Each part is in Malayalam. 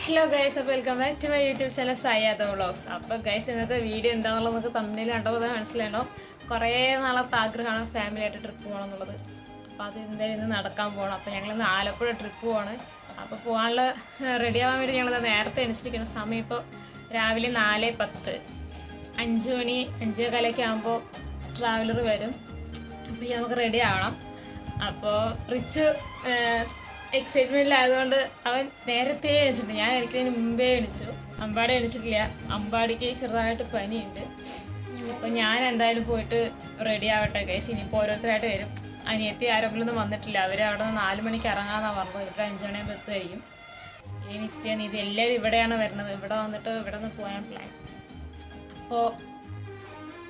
ഹലോ ഗൈസ്, അപ്പോൾ welcome back to my YouTube channel Sayada vlogs. അപ്പോൾ ഗൈസ്, ഇന്നത്തെ വീഡിയോ എന്താണെന്നുള്ളത് നമുക്ക് തമ്മിൽ കണ്ടപ്പോൾ തന്നെ മനസ്സിലാണോ. കുറേ നാളത്തെ ആഗ്രഹമാണ് ഫാമിലിയായിട്ട് ട്രിപ്പ് പോകണം എന്നുള്ളത്. അപ്പോൾ അത് എന്തായാലും ഇന്ന് നടക്കാൻ പോകണം. അപ്പോൾ ഞങ്ങളിന്ന് ആലപ്പുഴ ട്രിപ്പ് പോവാണ്. അപ്പോൾ പോകാനുള്ള റെഡി ആവാൻ വേണ്ടി ഞങ്ങൾ നേരത്തെ എണിച്ചിരിക്കുന്ന സമയം ഇപ്പോൾ രാവിലെ 4:10, 5 മണി 5:15 ആകുമ്പോൾ ട്രാവലർ വരും. അപ്പോൾ നമുക്ക് റെഡി ആവണം. അപ്പോൾ റിച്ച് എക്സൈറ്റ്മെൻറ്റിലായതുകൊണ്ട് അവൻ നേരത്തെ എണിച്ചിട്ടുണ്ട്. ഞാൻ എണിക്കുന്നതിന് മുമ്പേ എണിച്ചു. അമ്പാടി എണിച്ചിട്ടില്ല. അമ്പാടിക്ക് ചെറുതായിട്ട് പനിയുണ്ട്. അപ്പോൾ ഞാൻ എന്തായാലും പോയിട്ട് റെഡി ആവട്ടെ ഗൈസ്. ഇനിയിപ്പോൾ ഓരോരുത്തരായിട്ട് വരും. അനിയത്തി ആരെങ്കിലും വന്നിട്ടില്ല. അവർ അവിടെ നിന്ന് 4 മണിക്ക് ഇറങ്ങാമെന്നാണ് പറഞ്ഞത്. ഇവിടെ 5 മണിയാകുമ്പോൾ എത്തുമായിരിക്കും. ഈ നിത്യ എല്ലാവരും ഇവിടെയാണ് വരുന്നത്. ഇവിടെ വന്നിട്ട് ഇവിടെ നിന്ന് പോകാൻ പ്ലാൻ. അപ്പോൾ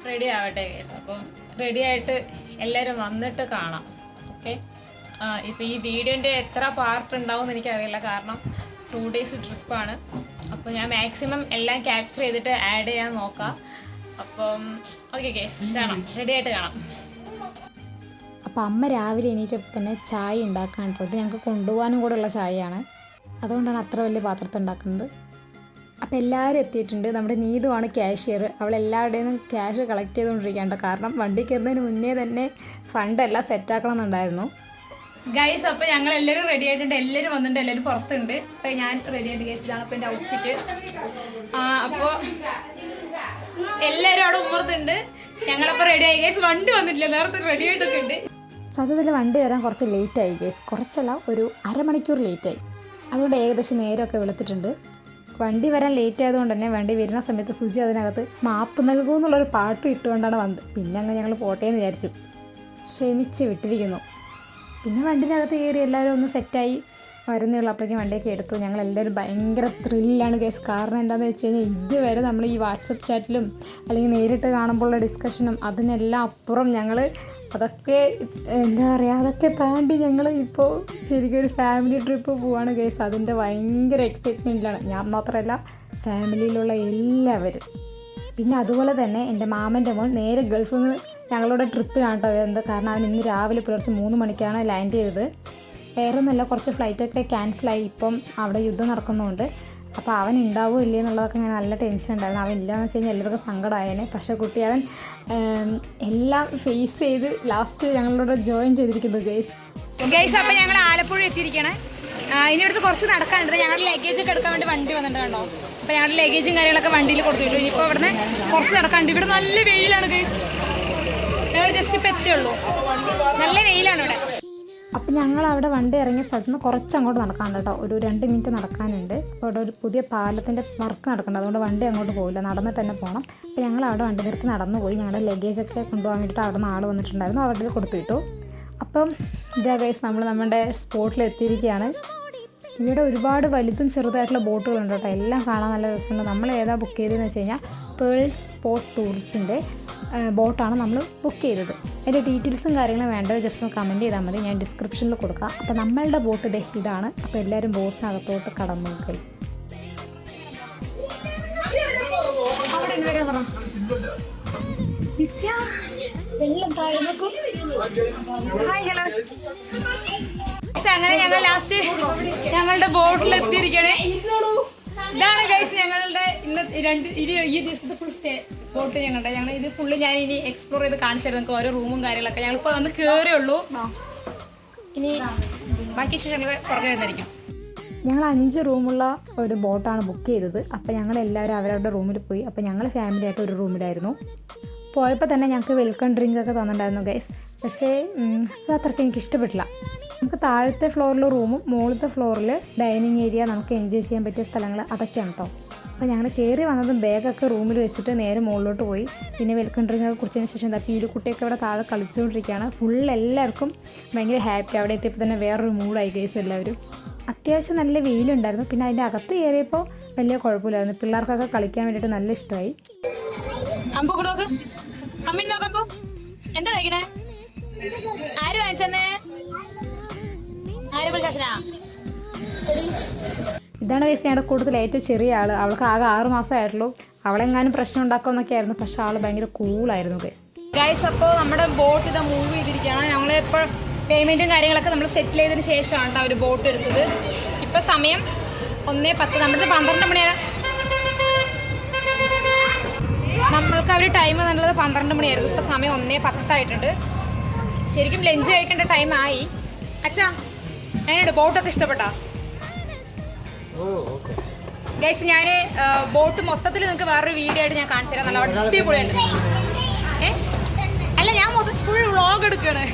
റെഡി ആവട്ടെ ഗൈസ്. അപ്പം റെഡി ആയിട്ട് എല്ലാവരും വന്നിട്ട് കാണാം. ഓക്കെ. ഇപ്പോൾ ഈ വീഡിയോൻ്റെ എത്ര പാർട്ട് ഉണ്ടാവും എന്ന് എനിക്കറിയില്ല. കാരണം 2 ഡേയ്സ് ട്രിപ്പാണ്. അപ്പോൾ ഞാൻ മാക്സിമം എല്ലാം ക്യാപ്ചർ ചെയ്തിട്ട് ആഡ് ചെയ്യാൻ നോക്കാം. അപ്പം ഓക്കെ ഗൈസ്, കാണാം. റെഡി ആയിട്ട് കാണാം. അപ്പോൾ അമ്മ രാവിലെ എണീറ്റപ്പോൾ തന്നെ ചായ ഉണ്ടാക്കാൻ കേട്ടോ. ഇത് ഞങ്ങൾക്ക് കൊണ്ടുപോകാനും കൂടെ ഉള്ള ചായയാണ്. അതുകൊണ്ടാണ് അത്ര വലിയ പാത്രത്തിൽ ഉണ്ടാക്കുന്നത്. അപ്പോൾ എല്ലാവരും എത്തിയിട്ടുണ്ട്. നമ്മുടെ നീതുവാണ് ക്യാഷിയർ. അവളെല്ലാവരുടെയും ക്യാഷ് കളക്ട് ചെയ്തുകൊണ്ടിരിക്കുകയാണ്. കാരണം വണ്ടി കയറുന്നതിന് മുന്നേ തന്നെ ഫണ്ടെല്ലാം സെറ്റാക്കണം എന്നുണ്ടായിരുന്നു. ഗൈസ്, അപ്പോൾ ഞങ്ങൾ എല്ലാവരും റെഡി ആയിട്ടുണ്ട്. എല്ലാവരും വന്നിട്ടുണ്ട്. എല്ലാവരും പുറത്തുണ്ട്. അപ്പോൾ ഞാൻ റെഡി ആയിട്ട് ഗൈസ്, ഇതാണ് ഇപ്പോൾ എൻ്റെ ഔട്ട്ഫിറ്റ്. അപ്പോൾ എല്ലാവരും അവിടെ ഉമ്മർത്തുണ്ട്. ഞങ്ങളപ്പോൾ റെഡി ആയി ഗൈസ്. വണ്ടി വന്നിട്ടില്ല, നേരത്തെ റെഡി ആയിട്ടൊക്കെ ഉണ്ട്. സത്യത്തിൽ വണ്ടി വരാൻ കുറച്ച് ലേറ്റായി ഗൈസ്. കുറച്ചല്ല, ഒരു അരമണിക്കൂർ ലേറ്റായി. അതുകൊണ്ട് ഏകദേശം നേരമൊക്കെ വെളുത്തിട്ടുണ്ട്. വണ്ടി വരാൻ ലേറ്റ് ആയതുകൊണ്ട് തന്നെ വണ്ടി വരുന്ന സമയത്ത് സുജി അതിനകത്ത് മാപ്പ് നൽകൂ എന്നുള്ളൊരു പാട്ടും ഇട്ടുകൊണ്ടാണ് വന്നത്. പിന്നെ അങ്ങ് ഞങ്ങൾ പോട്ടെ എന്ന് വിചാരിച്ചു. ക്ഷമിച്ച് വിട്ടിരിക്കുന്നു. പിന്നെ വണ്ടിനകത്ത് കയറി എല്ലാവരും ഒന്ന് സെറ്റായി വരുന്നുള്ളപ്പോഴേക്കും വണ്ടിയൊക്കെ എടുത്തു. ഞങ്ങളെല്ലാവരും ഭയങ്കര ത്രില്ലാണ് കേസ്. കാരണം എന്താണെന്ന് വെച്ച് കഴിഞ്ഞാൽ ഇതുവരെ നമ്മൾ ഈ വാട്സപ്പ് ചാറ്റിലും അല്ലെങ്കിൽ നേരിട്ട് കാണുമ്പോഴുള്ള ഡിസ്കഷനും അതിനെല്ലാം അപ്പുറം ഞങ്ങൾ അതൊക്കെ എന്താ പറയുക, അതൊക്കെ താണ്ടി ഞങ്ങൾ ഇപ്പോൾ ശരിക്കും ഒരു ഫാമിലി ട്രിപ്പ് പോവാണ് കേസ്. അതിൻ്റെ ഭയങ്കര എക്സൈറ്റ്മെൻറ്റിലാണ് ഞാൻ മാത്രമല്ല, ഫാമിലിയിലുള്ള എല്ലാവരും. പിന്നെ അതുപോലെ തന്നെ എൻ്റെ മാമൻ്റെ മോൻ നേരെ ഗൾഫിൽ നിന്ന് ഞങ്ങളുടെ ട്രിപ്പിലാണ് കേട്ടോ വരുന്നത്. കാരണം അവൻ ഇന്ന് രാവിലെ പുലർച്ചെ 3 മണിക്കാണ് ലാൻഡ് ചെയ്തത്. വേറൊന്നുമല്ല, കുറച്ച് ഫ്ലൈറ്റൊക്കെ ക്യാൻസലായി. ഇപ്പം അവിടെ യുദ്ധം നടക്കുന്നുണ്ട്. അപ്പോൾ അവൻ ഉണ്ടാവുമോ ഇല്ലേ എന്നുള്ളതൊക്കെ ഞാൻ നല്ല ടെൻഷൻ ഉണ്ടായിരുന്നു. അവൻ ഇല്ലയെന്ന് വെച്ച് കഴിഞ്ഞാൽ എല്ലാവർക്കും സങ്കടമായേനെ. പക്ഷേ കുട്ടി അവൻ എല്ലാം ഫേസ് ചെയ്ത് ലാസ്റ്റ് ഞങ്ങളോട് ജോയിൻ ചെയ്തിരിക്കുന്നു ഗൈസ്. അപ്പോൾ ഞങ്ങൾ ആലപ്പുഴ എത്തിയിരിക്കുകയാണ്. ഇനി അടുത്ത് കുറച്ച് നടക്കാനുണ്ട്. ഞങ്ങളുടെ ലഗേജൊക്കെ എടുക്കാൻ വേണ്ടി വണ്ടി വന്നിട്ട് കണ്ടോ. അപ്പോൾ ഞങ്ങളുടെ ലഗേജും കാര്യങ്ങളൊക്കെ വണ്ടിയിൽ കൊടുത്തിട്ടു. ഇനിയിപ്പോൾ ഇവിടുന്ന് കുറച്ച് നടക്കാനുണ്ട്. ഇവിടെ നല്ല വെയിലാണ് ഗൈസ്. ഞങ്ങൾ ജസ്റ്റ് ഇപ്പം എത്തിയുള്ളൂ. നല്ല വെയിലാണ് ഇവിടെ. അപ്പം ഞങ്ങൾ അവിടെ വണ്ടി ഇറങ്ങിയ സ്ഥലത്ത് നിന്ന് കുറച്ച് അങ്ങോട്ട് നടക്കാനുണ്ട് കേട്ടോ. ഒരു 2 മിനിറ്റ് നടക്കാനുണ്ട്. അപ്പോൾ അവിടെ ഒരു പുതിയ പാലത്തിൻ്റെ വർക്ക് നടക്കുന്നുണ്ട്. അതുകൊണ്ട് വണ്ടി അങ്ങോട്ട് പോകില്ല, നടന്നിട്ട് തന്നെ പോകണം. അപ്പോൾ ഞങ്ങൾ അവിടെ വണ്ടി നിർത്തി നടന്നു പോയി. ഞങ്ങളുടെ ലഗേജൊക്കെ കൊണ്ടുപോകാൻ വേണ്ടിയിട്ട് അവിടെ നിന്ന് ആൾ വന്നിട്ടുണ്ടായിരുന്നു. അവിടെ കൊടുത്തു വിട്ടു. അപ്പം ഇതാ ഗൈസ്, നമ്മൾ നമ്മുടെ സ്പോട്ടിൽ എത്തിയിരിക്കുകയാണ്. ഇവിടെ ഒരുപാട് വലുതും ചെറുതായിട്ടുള്ള ബോട്ടുകളുണ്ട് കേട്ടോ. എല്ലാം കാണാൻ നല്ല രസമുണ്ട്. നമ്മൾ ഏതാ ബുക്ക് ചെയ്തതെന്ന് വെച്ച് കഴിഞ്ഞാൽ പേൾസ് സ്പോട്ട് ടൂറിസ്റ്റിൻ്റെ ബോട്ടാണ് നമ്മൾ ബുക്ക് ചെയ്തത്. അതിൻ്റെ ഡീറ്റെയിൽസും കാര്യങ്ങളും വേണ്ടത് ജസ്റ്റ് ഒന്ന് കമൻറ്റ് ചെയ്താൽ മതി, ഞാൻ ഡിസ്ക്രിപ്ഷനിൽ കൊടുക്കാം. അപ്പോൾ നമ്മളുടെ ബോട്ട് ഇതാണ്. അപ്പോൾ എല്ലാവരും ബോട്ടിനകത്തോട്ട് കടന്നു ഗൈസ്. അങ്ങനെ ഞങ്ങൾ ലാസ്റ്റ് ഞങ്ങളുടെ ബോട്ടിൽ എത്തിയിരിക്കണേ. ഇതാണ് ഗൈസ് ഞങ്ങളുടെ ഈ ദിവസത്തെ ഫുൾ സ്റ്റേ ബോട്ട്. ഞങ്ങൾ ഇത് ഫുള്ള് ഞാൻ ഇനി എക്സ്പ്ലോർ ചെയ്ത് കാണിച്ചിരുന്നു നിങ്ങൾക്ക് ഓരോ റൂമും കാര്യങ്ങളൊക്കെ. ഞങ്ങളിപ്പോൾ വന്ന് കയറിയുള്ളൂ. ഇനി ബാക്കി ശേഷങ്ങൾ പുറകെ വന്നിരിക്കും. ഞങ്ങൾ 5 റൂമുള്ള ഒരു ബോട്ടാണ് ബുക്ക് ചെയ്തത്. അപ്പോൾ ഞങ്ങളെല്ലാവരും അവരവരുടെ റൂമിൽ പോയി. അപ്പോൾ ഞങ്ങൾ ഫാമിലിയായിട്ട് ഒരു റൂമിലായിരുന്നു. പോയപ്പോൾ തന്നെ ഞങ്ങൾക്ക് വെൽക്കം ഡ്രിങ്ക് ഒക്കെ തന്നിട്ടുണ്ടായിരുന്നു ഗൈസ്. പക്ഷേ അത് അത്രയ്ക്ക് എനിക്ക് ഇഷ്ടപ്പെട്ടില്ല. നമുക്ക് താഴത്തെ ഫ്ലോറിൽ റൂമും മുകളിലത്തെ ഫ്ലോറിൽ ഡൈനിങ് ഏരിയ, നമുക്ക് എൻജോയ് ചെയ്യാൻ പറ്റിയ സ്ഥലങ്ങൾ അതൊക്കെയാണ് കേട്ടോ. അപ്പോൾ ഞങ്ങൾ കയറി വന്നതും ബാഗൊക്കെ റൂമിൽ വെച്ചിട്ട് നേരെ മുകളിലോട്ട് പോയി. പിന്നെ വെൽക്കം ഡ്രിങ്ക് ഒക്കെ കുടിച്ചതിന് ശേഷം എന്താ പീലുക്കുട്ടിയൊക്കെ ഇവിടെ താഴെ കളിച്ചുകൊണ്ടിരിക്കുകയാണ്. ഫുൾ എല്ലാവർക്കും ഭയങ്കര ഹാപ്പി. അവിടെ എത്തിയപ്പോൾ തന്നെ വേറൊരു മൂഡായി ഗൈസ് എല്ലാവരും. അത്യാവശ്യം നല്ല വെയിലുണ്ടായിരുന്നു. പിന്നെ അതിൻ്റെ അകത്ത് കയറിയപ്പോൾ വലിയ കുഴപ്പമില്ലായിരുന്നു. പിള്ളേർക്കൊക്കെ കളിക്കാൻ വേണ്ടിയിട്ട് നല്ല ഇഷ്ടമായി. എന്താ കഴിക്കണേ? ആര് വാങ്ങിച്ചെന്നേ? ഇതാണ് ഗൈസ് ഞങ്ങളുടെ കൂടുതൽ ഏറ്റവും ചെറിയ ആൾ. അവൾക്ക് ആകെ 6 മാസമായിട്ടുള്ളൂ. അവളെങ്ങാനും പ്രശ്നം ഉണ്ടാക്കുമെന്നൊക്കെ ആയിരുന്നു. പക്ഷെ ആൾ ഭയങ്കര കൂളായിരുന്നു ഗൈസ്. അപ്പോൾ നമ്മുടെ ബോട്ട് ഇതാ മൂവ് ചെയ്തിരിക്കുകയാണ്. ഞങ്ങളിപ്പോൾ പേയ്മെൻറ്റും കാര്യങ്ങളൊക്കെ നമ്മൾ സെറ്റിൽ ചെയ്തതിന് ശേഷമാണ് അവർ ബോട്ട് എടുത്തത്. ഇപ്പോൾ സമയം 1:10. നമ്മുടെ 12 മണിയാണ്. നമ്മൾക്ക് അവർ ടൈം എന്നുള്ളത് 12 മണിയായിരുന്നു. ഇപ്പോൾ സമയം 1:10 ആയിട്ടുണ്ട്. ശരിക്കും ലഞ്ച് കഴിക്കേണ്ട ടൈമായി. അച്ഛാ എങ്ങനെയുണ്ട്? ബോട്ടൊക്കെ ഇഷ്ടപ്പെട്ടാ? ഗൈസ് ഞാൻ ബോട്ട് മൊത്തത്തിൽ നിങ്ങൾക്ക് വേറൊരു വീഡിയോ ആയിട്ട് ഞാൻ കാണിച്ചു തരാം. നല്ല അടിപൊളിയുണ്ട്. അല്ല ഞാൻ ഫുൾ വ്ളോഗ് എടുക്കുകയാണ്.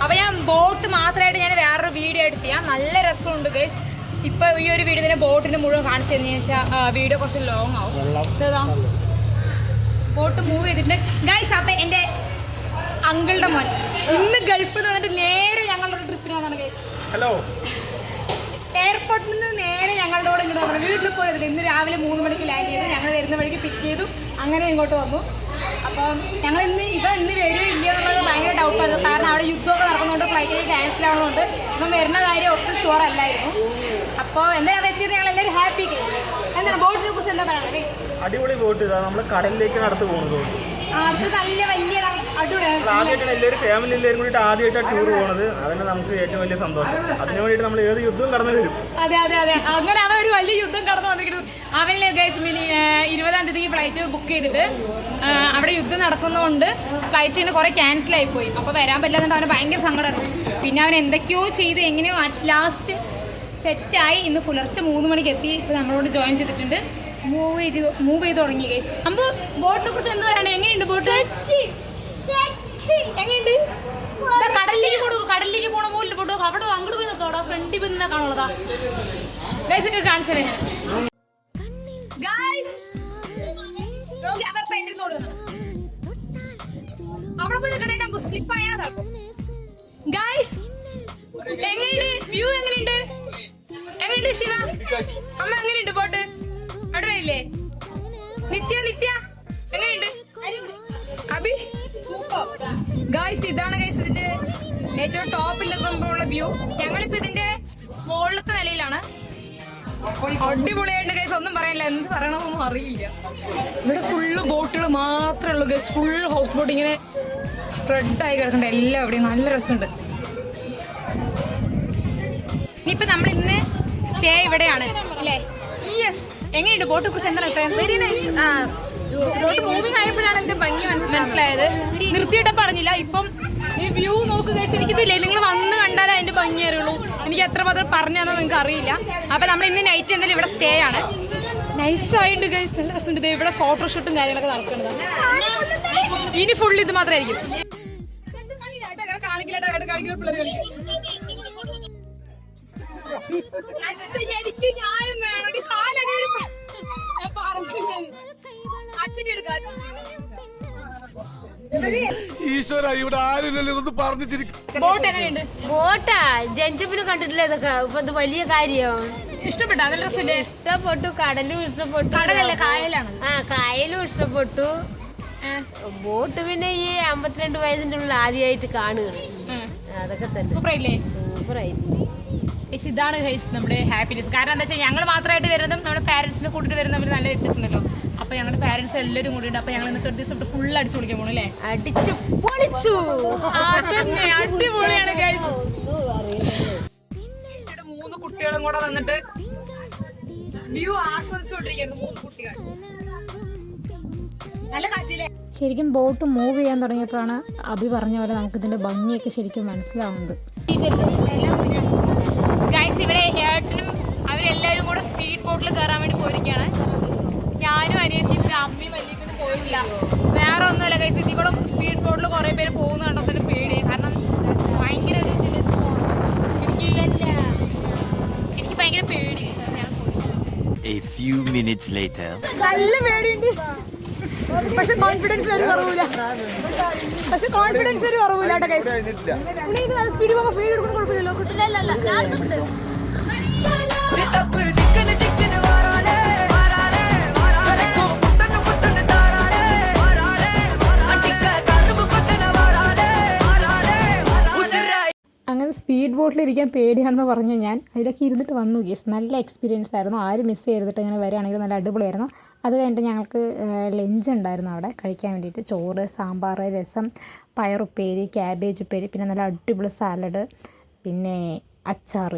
അപ്പോൾ ഞാൻ ബോട്ട് മാത്രമായിട്ട് ഞാൻ വേറൊരു വീഡിയോ ആയിട്ട് ചെയ്യാം. നല്ല രസമുണ്ട് ഗൈസ്. ഇപ്പോൾ ഈ ഒരു വീഡിയോ തന്നെ ബോട്ടിൻ്റെ മുഴുവൻ കാണിച്ചു തന്നു വെച്ചാൽ വീഡിയോ കുറച്ച് ലോങ് ആവും. ബോട്ട് മൂവ് ചെയ്തിട്ടുണ്ട് ഗൈസ്. അപ്പം എൻ്റെ അങ്കിളുടെ മോൻ ഇന്ന് ഗൾഫിൽ നിന്ന് വന്നിട്ട് നേരെ ഞങ്ങളുടെ ട്രിപ്പിന് വന്നാണ് ഗൈസ്. ഹലോ. എയർപോർട്ടിൽ നിന്ന് നേരെ ഞങ്ങളുടെ കൂടെ ഇങ്ങോട്ട് വന്നത്. വീട്ടിൽ പോയതില്ല. ഇന്ന് രാവിലെ 3 മണിക്ക് ലാൻഡ് ചെയ്തു. ഞങ്ങൾ വരുന്ന വഴിക്ക് പിക്ക് ചെയ്തു. അങ്ങനെ ഇങ്ങോട്ട് വന്നു. അപ്പം ഞങ്ങൾ ഇന്ന് വരുമോ ഇല്ലയോ എന്നുള്ളത് ഭയങ്കര ഡൗട്ടായിരുന്നു. കാരണം അവിടെ യുദ്ധമൊക്കെ നടക്കുന്നതുകൊണ്ട് ഫ്ലൈറ്റ് ക്യാൻസൽ ആവുന്നതുകൊണ്ട് ഇപ്പം വരുന്ന കാര്യം ഒട്ടും ഷുവർ അല്ലായിരുന്നു. അപ്പോൾ എന്തായാലും എത്തിയത് ഞങ്ങൾ എല്ലാവരും ഹാപ്പി കേസ്. എന്താണ് ബോട്ടിനെ കുറിച്ച് എന്താ പറയുക? അടിപൊളി ബോട്ട്. ഇതാ നമ്മൾ കടലിലേക്ക് നടത്ത് പോകുന്നത്. അടുത്ത് നല്ല വലിയ അടിപൊളിയാണ്. ആദ്യമായിട്ടാണ് എല്ലാവരും ഫാമിലി എല്ലാവരും കൂടിയിട്ട് ആദ്യമായിട്ടാണ് ടൂർ പോകുന്നത്. അതിന് നമുക്ക് ഏറ്റവും വലിയ സന്തോഷം. അതിനു വേണ്ടിയിട്ട് നമ്മൾ ഏത് യുദ്ധവും കടന്നു വരും. അതെ അങ്ങനെ അവൻ ഒരു വലിയ യുദ്ധം കടന്നു വന്നിരിക്കുന്നു. അവന് ഗൈസ് 20-ാം തീയതിക്ക് ഫ്ലൈറ്റ് ബുക്ക് ചെയ്തിട്ട് അവിടെ യുദ്ധം നടക്കുന്നതുകൊണ്ട് ഫ്ലൈറ്റിന് കുറേ ക്യാൻസലായി പോയി. അപ്പോൾ വരാൻ പറ്റില്ലെന്നുണ്ട് അവന് ഭയങ്കര സങ്കടമായിരുന്നു. പിന്നെ അവൻ എന്തൊക്കെയോ ചെയ്ത് എങ്ങനെയോ ലാസ്റ്റ് സെറ്റായി. ഇന്ന് പുലർച്ചെ 3 മണിക്ക് എത്തി. ഇപ്പോൾ നമ്മളോട് ജോയിൻ ചെയ്തിട്ടുണ്ട്. മൂവ് ചെയ്ത് തുടങ്ങി ഗൈസ്. അമ്പ് ബോട്ടിനെ കുറിച്ച് എന്താ പറയണേ? എങ്ങനെയുണ്ട് ബോട്ട്? എങ്ങനെയുണ്ട്? കടലിലേക്ക് പോണ പോലെ ബോട്ട്. അവിടെ അങ്ങോട്ട് പോയി നോക്കാം. അവിടെ ഫ്രണ്ടിൽ പോയി നിന്നാ കാണുള്ളതാ ഗൈസ്. ഒക്കെ കാണിച്ചു തരാം ഞാൻ. അവിടെ പോയി നിൽക്കണേ. സ്ലിപ്പായാതാക്കും ഗൈസ്. എങ്ങനെയുണ്ട് വ്യൂ? എങ്ങനെയുണ്ട് ശിവ? അമ്മ എങ്ങനെയുണ്ട് ബോട്ട്? അവിടെ ഇല്ലേ നിത്യ എങ്ങനെയുണ്ട് അഭി? ഗൈസ് ഇതാണ് ഗൈസ് ഇതിന്റെ ഏറ്റവും ടോപ്പിലുള്ള വ്യൂ. ഞങ്ങളിപ്പോ ഇതിന്റെ മുകളിലത്തെ നിലയിലാണ്. അടിപൊളിയായിട്ട് ഗൈസ്. ഒന്നും പറയാനില്ല. എന്ത് പറയണമെന്നൊന്നും അറിയില്ല. ഇവിടെ ഫുള്ള് ബോട്ടുകൾ മാത്രമേ ഉള്ളൂ ഗൈസ്. ഫുൾ ഹൗസ് ബോട്ട് ഇങ്ങനെ സ്പ്രെഡായി കിടക്കണ്ട എല്ലാവിടെയും. നല്ല രസമുണ്ട്. ഇനിയിപ്പോ നമ്മൾ ഇന്ന് സ്റ്റേ ഇവിടെയാണ് അല്ലേ? യെസ്. എങ്ങനെയുണ്ട് ബോട്ടിനെ കുറിച്ച് എന്താണ് അഭിപ്രായം? Very nice. ബോട്ട് മൂവിങ് ആയപ്പോഴാണ് എന്റെ ഭംഗി മനസ്സിലായത്. നിർത്തിയിട്ട് പറഞ്ഞില്ല. ഇപ്പം ഈ വ്യൂ നോക്കുക. എനിക്കിതില്ലേ, നിങ്ങൾ വന്ന് കണ്ടാലേ അതിന്റെ ഭംഗി അറിയുള്ളൂ. എനിക്ക് എത്രമാത്രം പറഞ്ഞു തന്നാൽ നിങ്ങൾക്ക് അറിയില്ല. അപ്പൊ നമ്മൾ ഇന്ന് നൈറ്റ് എന്തായാലും ഇവിടെ സ്റ്റേ ആണ്. നൈസായിട്ട് ഗൈസ്. നല്ല രസമുണ്ട്. ഇവിടെ ഫോട്ടോഷൂട്ടും കാര്യങ്ങളൊക്കെ നടക്കുന്നതാണ്. ഇനി ഫുൾ ഇത് മാത്രമായിരിക്കും. എനിക്ക് ന്യായം വേണം. ഈശ്വര, ഇവിടെ ആരില്ലല്ലോ ഇതൊന്ന് പറഞ്ഞിരിക്കും. ബോട്ട് എങ്ങനെയുണ്ട്? ബോട്ടാ ജനിച്ചപ്പിന് കണ്ടിട്ടില്ല ഇതൊക്കെ. ഇപ്പൊ ഇത് വലിയ കാര്യം. ഇഷ്ടപ്പെട്ടു? നല്ല രസമില്ലേ? ഇഷ്ടപ്പെട്ടു. കടലും ഇഷ്ടപ്പെട്ടു. കടലല്ലേ, കായലാണ്. കായലും ഇഷ്ടപ്പെട്ടു. ബോട്ട് പിന്നെ ഈ 52 വയസ്സിന്റെ ഉള്ളിൽ ആദ്യമായിട്ട് കാണുകയാണ്. അതൊക്കെ തന്നെ സൂപ്പറായില്ലേ? സൂപ്പറായിട്ട്. ഇതാണ് ഗൈസ് നമ്മുടെ ഹാപ്പിനെസ്. കാരണം എന്താ വെച്ചാൽ ഞങ്ങൾ മാത്രമായിട്ട് വരുന്നതും നമ്മുടെ പാരന്റ്സിനെ കൂട്ടിട്ട് വരുന്ന തമ്മിൽ നല്ല വ്യത്യാസമുണ്ടല്ലോ. അപ്പൊ ഞങ്ങളുടെ പാരന്റ്സ് എല്ലാവരും കൂടിയിട്ട് അപ്പൊ ഞങ്ങൾ ഇന്നത്തെ ഒരു ദിവസം ഫുൾ അടിച്ചു പൊളിക്കാൻ പോകണം അല്ലേ? അടിച്ചു പൊളിച്ചു. അടിപൊളിയാണ് ഗൈസ്. 3 കുട്ടികളും കൂടെ വന്നിട്ട് വ്യൂ ആസ്വദിച്ചുകൊണ്ടിരിക്കുന്നു. 3 കുട്ടികൾ. നല്ല കാറ്റില്ലേ? ശരിക്കും ബോട്ട് മൂവ് ചെയ്യാൻ തുടങ്ങിയപ്പോഴാണ് അഭി പറഞ്ഞ പോലെ നമുക്കിതിൻ്റെ ഭംഗിയൊക്കെ ശരിക്കും മനസ്സിലാവുന്നത്. ഗൈസ് ഇവിടെ ഏട്ടനും അവരെല്ലാവരും കൂടെ സ്പീഡ് ബോട്ടിൽ കയറാൻ വേണ്ടി പോയിരിക്കുകയാണ്. ഞാനും അനിയത്തിയും അമ്മയും വലിയൊന്നും പോയിട്ടില്ല. വേറെ ഒന്നുമല്ല ഗൈസ്. ഇതിൽ കൂടെ സ്പീഡ് ബോട്ടിൽ കുറേ പേര് പോകുന്ന കണ്ടതിന് പേടിയായി. കാരണം ഭയങ്കര എനിക്ക് ഭയങ്കര പേടി. നല്ല പേടിയുണ്ട്. പക്ഷെ കോൺഫിഡൻസ് ഒരു കുറവില്ല. കേട്ടോ ഗൈസ്. സ്പീഡ് പോകുമ്പോൾ ഫീഡ് എടുക്കുന്ന കുഴപ്പമില്ലല്ലോ. കിട്ടില്ല. അങ്ങനെ സ്പീഡ് ബോട്ടിലിരിക്കാൻ പേടിയാണെന്ന് പറഞ്ഞു ഞാൻ അതിലൊക്കെ ഇരുന്നിട്ട് വന്നു ഗീസ്. നല്ല എക്സ്പീരിയൻസ് ആയിരുന്നു. ആരും മിസ് ചെയ്തിട്ട് ഇങ്ങനെ വരികയാണെങ്കിൽ നല്ല അടിപൊളിയായിരുന്നു. അത് കഴിഞ്ഞിട്ട് ഞങ്ങൾക്ക് ലഞ്ച് ഉണ്ടായിരുന്നു അവിടെ കഴിക്കാൻ വേണ്ടിയിട്ട്. ചോറ്, സാമ്പാർ, രസം, പയറുപ്പേരി, ക്യാബേജ് ഉപ്പേരി, പിന്നെ നല്ല അടിപൊളി സാലഡ്, പിന്നെ അച്ചാർ,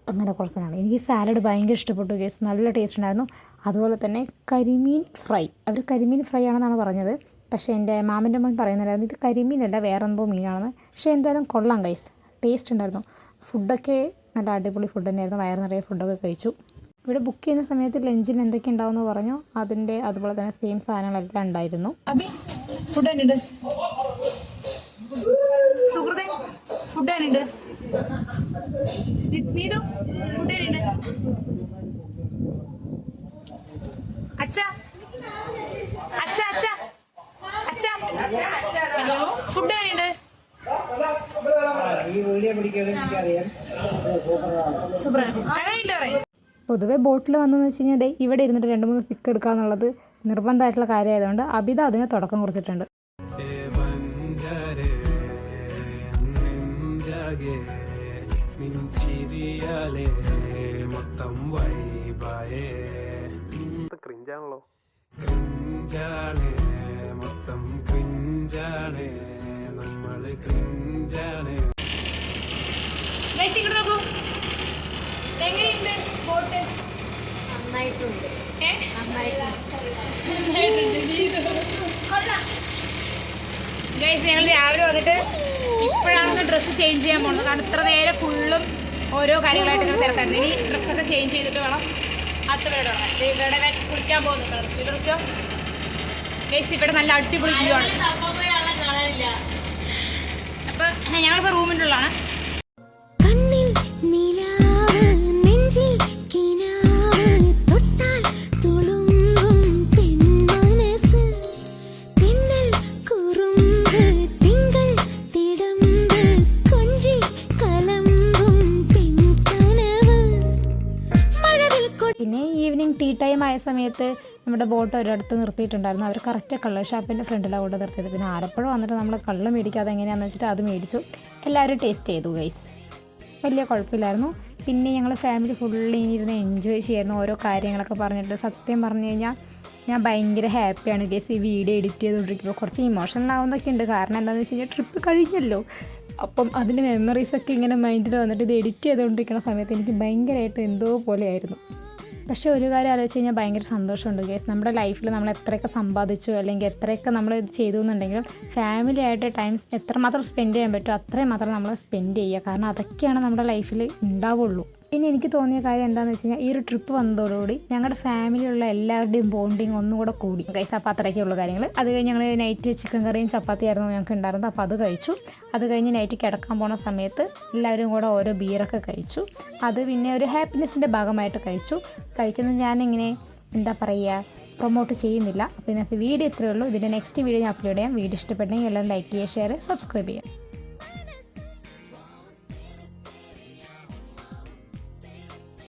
അങ്ങനെ കുറച്ച് സാധനങ്ങൾ. എനിക്ക് സാലഡ് ഭയങ്കര ഇഷ്ടപ്പെട്ടു ഗൈസ്, നല്ല ടേസ്റ്റ് ഉണ്ടായിരുന്നു. അതുപോലെ തന്നെ കരിമീൻ ഫ്രൈ, അവർ കരിമീൻ ഫ്രൈ ആണെന്നാണ് പറഞ്ഞത്. പക്ഷേ എൻ്റെ മാമൻ്റെ മോൻ പറയുന്നില്ലായിരുന്നു ഇത് കരിമീനല്ല വേറെ എന്തോ മീനാണെന്ന്. പക്ഷേ എന്തായാലും കൊള്ളാം ഗൈസ്, ടേസ്റ്റ് ഉണ്ടായിരുന്നു. ഫുഡൊക്കെ നല്ല അടിപൊളി ഫുഡ് തന്നെയായിരുന്നു, വയറ് നിറയെ ഫുഡൊക്കെ കഴിച്ചു. ഇവിടെ ബുക്ക് ചെയ്യുന്ന സമയത്ത് ലഞ്ചിന് എന്തൊക്കെ ഉണ്ടാവുമെന്ന് പറഞ്ഞു, അതിൻ്റെ അതുപോലെ തന്നെ സെയിം സാധനങ്ങളെല്ലാം ഉണ്ടായിരുന്നു. ഫുഡ് തന്നെയുണ്ട് സുഹൃത്തെ, ഫുഡ് തന്നെയുണ്ട്. നീതു ഫുഡ് തന്നെയുണ്ട്. അച്ഛാ അച്ഛാ അച്ഛാ അച്ഛാ ഫുഡ് തന്നെയുണ്ട്. സൂപ്പറാണ്. പൊതുവേ ബോട്ടിൽ വന്നതെന്ന് വെച്ച് കഴിഞ്ഞാൽ ഇവിടെ ഇരുന്നിട്ട് 2-3 പിക്ക് എടുക്കുക എന്നുള്ളത് നിർബന്ധമായിട്ടുള്ള കാര്യമായതുകൊണ്ട് അബിത അതിന് തുടക്കം കുറിച്ചിട്ടുണ്ട്. നോക്കൂ എങ്ങനെയുണ്ട് ബോട്ട്? നന്നായിട്ടുണ്ട്. ഗൈസ് ഞങ്ങൾ രാവിലെ വന്നിട്ട് ഇപ്പോഴാണ് ഡ്രസ്സ് ചേഞ്ച് ചെയ്യാൻ പോകുന്നത്. കാരണം ഇത്ര നേരം ഫുള്ളും ഓരോ കാര്യങ്ങളായിട്ട് ഇങ്ങനെ തിരക്കായിരുന്നു. ഇനി ഡ്രസ്സൊക്കെ ചേഞ്ച് ചെയ്തിട്ട് വേണം അടുത്ത പരിപാടി തുടങ്ങാൻ. ഇവിടെ കുളിക്കാൻ പോകുന്നു. ഡ്രസ്സോ ഗൈസ് ഇവിടെ നല്ല അടിപൊളി വ്യൂ ആണ്. അപ്പോൾ ഞങ്ങളിപ്പോൾ റൂമിൻ്റെ ഉള്ളതാണ്. പിന്നെ ഈവനിങ് ടീ ടൈം ആയ സമയത്ത് നമ്മുടെ ബോട്ട് ഒരിടത്ത് നിർത്തിയിട്ടുണ്ടായിരുന്നു. അവർ കറക്റ്റ് കള്ള് ഷാപ്പിൻ്റെ ഫ്രണ്ടിലാണ് അവിടെ നിർത്തിയത്. പിന്നെ ആലപ്പുഴ വന്നിട്ട് നമ്മൾ കള്ള് മേടിക്കാതെ എങ്ങനെയാണെന്ന് വെച്ചിട്ട് അത് മേടിച്ചു. എല്ലാവരും ടേസ്റ്റ് ചെയ്തു ഗൈസ്, വലിയ കുഴപ്പമില്ലായിരുന്നു. പിന്നെ ഞങ്ങൾ ഫാമിലി ഫുള്ളി ഇരുന്ന് എൻജോയ് ചെയ്യായിരുന്നു, ഓരോ കാര്യങ്ങളൊക്കെ പറഞ്ഞിട്ട്. സത്യം പറഞ്ഞു കഴിഞ്ഞാൽ ഞാൻ ഭയങ്കര ഹാപ്പിയാണ് ഗൈസ് ഈ വീഡിയോ എഡിറ്റ് ചെയ്തുകൊണ്ടിരിക്കുമ്പോൾ. കുറച്ച് ഇമോഷണൽ ആവുന്നൊക്കെ ഉണ്ട്, കാരണം എന്താണെന്ന് വെച്ച് കഴിഞ്ഞാൽ ട്രിപ്പ് കഴിഞ്ഞല്ലോ. അപ്പം അതിൻ്റെ മെമ്മറീസൊക്കെ ഇങ്ങനെ മൈൻഡിൽ വന്നിട്ട് ഇത് എഡിറ്റ് ചെയ്തുകൊണ്ടിരിക്കുന്ന സമയത്ത് എനിക്ക് ഭയങ്കരമായിട്ട് എന്തോ പോലെയായിരുന്നു. പക്ഷേ ഒരു കാര്യം ആലോചിച്ച് കഴിഞ്ഞാൽ ഭയങ്കര സന്തോഷമുണ്ട് ഗൈസ്. നമ്മുടെ ലൈഫിൽ നമ്മൾ എത്രയൊക്കെ സമ്പാദിച്ചു അല്ലെങ്കിൽ എത്രയൊക്കെ നമ്മൾ ഇത് ചെയ്തു എന്നുണ്ടെങ്കിലും ഫാമിലി ആയിട്ട് ടൈം എത്രമാത്രം സ്പെൻഡ് ചെയ്യാൻ പറ്റുമോ അത്രയും മാത്രം നമ്മൾ സ്പെൻഡ് ചെയ്യുക. കാരണം അതൊക്കെയാണ് നമ്മുടെ ലൈഫിൽ ഉണ്ടാവുള്ളൂ. പിന്നെ എനിക്ക് തോന്നിയ കാര്യം എന്താണെന്ന് വെച്ച് കഴിഞ്ഞാൽ ഈ ഒരു ട്രിപ്പ് വന്നതോടുകൂടി ഞങ്ങളുടെ ഫാമിലിയുള്ള എല്ലാവരുടെയും ബോണ്ടിങ് ഒന്നും കൂടെ കൂടി ഗൈസ്. അപ്പോൾ അത്രയൊക്കെയുള്ള കാര്യങ്ങൾ. അത് കഴിഞ്ഞ് ഞങ്ങൾ നൈറ്റ് ചിക്കൻ കറിയും ചപ്പാത്തിയായിരുന്നു ഞങ്ങൾക്ക് ഉണ്ടായിരുന്നത്. അപ്പോൾ അത് കഴിച്ചു. അത് കഴിഞ്ഞ് നൈറ്റ് കിടക്കാൻ പോണ സമയത്ത് എല്ലാവരും കൂടെ ഓരോ ബീറൊക്കെ കഴിച്ചു. അത് പിന്നെ ഒരു ഹാപ്പിനെസ്സിൻ്റെ ഭാഗമായിട്ട് കഴിച്ചു. കഴിക്കുന്നത് ഞാനിങ്ങനെ എന്താ പറയുക പ്രൊമോട്ട് ചെയ്യുന്നില്ല. അപ്പോൾ ഇന്നത്തെ വീഡിയോ ഇത്രയേ ഉള്ളൂ. ഇതിൻ്റെ നെക്സ്റ്റ് വീഡിയോ ഞാൻ അപ്ലോഡ് ചെയ്യാം. വീഡിയോ ഇഷ്ടപ്പെട്ടെങ്കിൽ എല്ലാവരും ലൈക്ക് ചെയ്യുക, ഷെയർ, സബ്സ്ക്രൈബ് ചെയ്യുക.